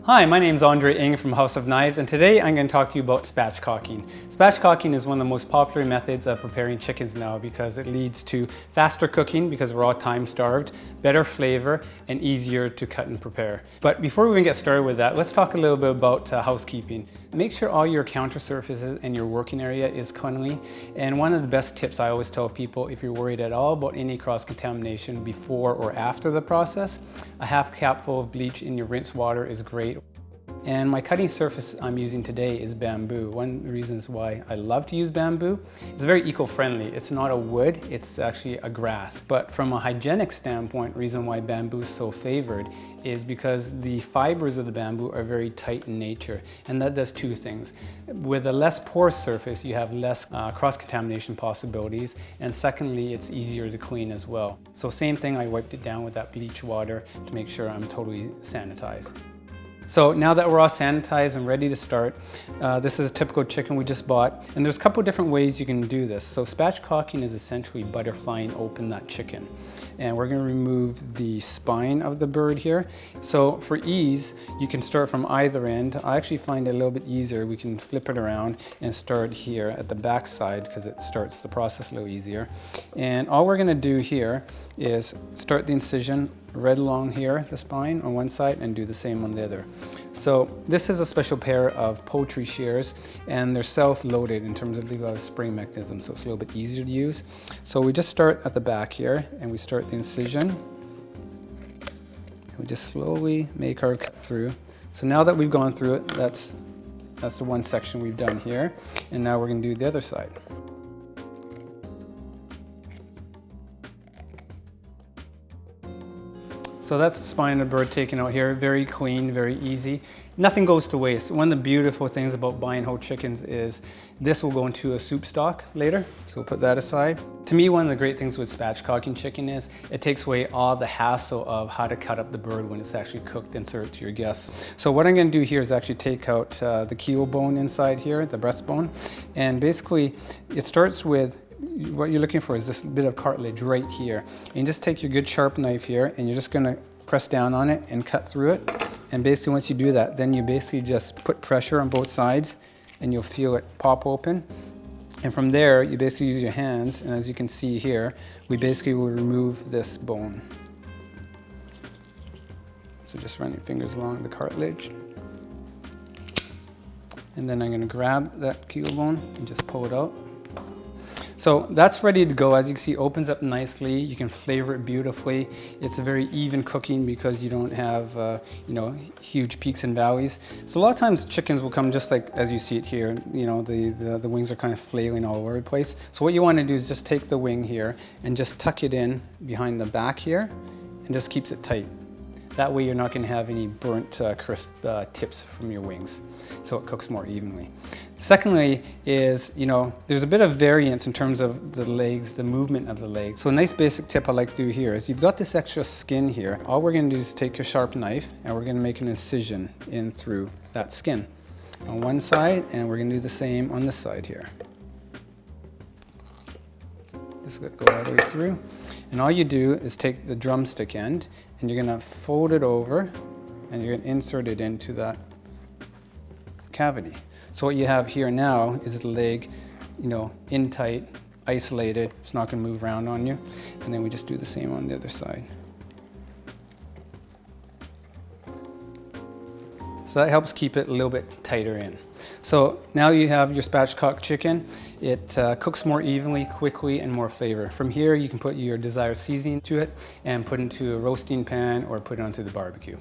Hi, my name is Andre Ng from House of Knives, and today I'm going to talk to you about spatchcocking. Spatchcocking is one of the most popular methods of preparing chickens now because it leads to faster cooking because we're all time starved, better flavor, and easier to cut and prepare. But before we even get started with that, let's talk a little bit about housekeeping. Make sure all your counter surfaces and your working area is cleanly. And one of the best tips I always tell people, if you're worried at all about any cross-contamination before or after the process, a half capful of bleach in your rinse water is great. And my cutting surface I'm using today is bamboo. One of the reasons why I love to use bamboo is very eco-friendly. It's not a wood, it's actually a grass. But from a hygienic standpoint, the reason why bamboo is so favored is because the fibers of the bamboo are very tight in nature. And that does two things. With a less porous surface, you have less cross-contamination possibilities. And secondly, it's easier to clean as well. So same thing, I wiped it down with that bleach water to make sure I'm totally sanitized. So now that we're all sanitized and ready to start, this is a typical chicken we just bought. And there's a couple different ways you can do this. So spatchcocking is essentially butterflying open that chicken. And we're gonna remove the spine of the bird here. So for ease, you can start from either end. I actually find it a little bit easier. We can flip it around and start here at the back side because it starts the process a little easier. And all we're gonna do here is start the incision right along here, the spine on one side, and do the same on the other. So this is a special pair of poultry shears, and they're self-loaded in terms of the spring mechanism, so it's a little bit easier to use. So we just start at the back here, and we start the incision. We just slowly make our cut through. So now that we've gone through it, that's the one section we've done here, and now we're going to do the other side. So that's the spine of the bird taken out here. Very clean, very easy. Nothing goes to waste. One of the beautiful things about buying whole chickens is this will go into a soup stock later. So we'll put that aside. To me, one of the great things with spatchcocking chicken is it takes away all the hassle of how to cut up the bird when it's actually cooked and served to your guests. So what I'm going to do here is actually take out the keel bone inside here, the breastbone. And basically, it starts with what you're looking for is this bit of cartilage right here. And just take your good sharp knife here and you're just going to press down on it and cut through it. And basically once you do that, then you basically just put pressure on both sides and you'll feel it pop open. And from there, you basically use your hands, and as you can see here, we basically will remove this bone. So just run your fingers along the cartilage. And then I'm going to grab that keel bone and just pull it out. So that's ready to go. As you can see, it opens up nicely. You can flavor it beautifully. It's a very even cooking because you don't have huge peaks and valleys. So a lot of times chickens will come just like as you see it here. You know, the wings are kind of flailing all over the place. So what you want to do is just take the wing here and just tuck it in behind the back here and just keeps it tight. That way you're not going to have any burnt crisp tips from your wings, so it cooks more evenly. Secondly is, there's a bit of variance in terms of the legs, the movement of the legs. So a nice basic tip I like to do here is you've got this extra skin here. All we're going to do is take a sharp knife and we're going to make an incision in through that skin on one side, and we're going to do the same on this side here. Just go all the way through. And all you do is take the drumstick end and you're going to fold it over and you're going to insert it into that cavity. So what you have here now is the leg, in tight, isolated. It's not going to move around on you. And then we just do the same on the other side. So that helps keep it a little bit tighter in. So now you have your spatchcock chicken. It cooks more evenly, quickly, and more flavor. From here, you can put your desired seasoning to it and put it into a roasting pan or put it onto the barbecue.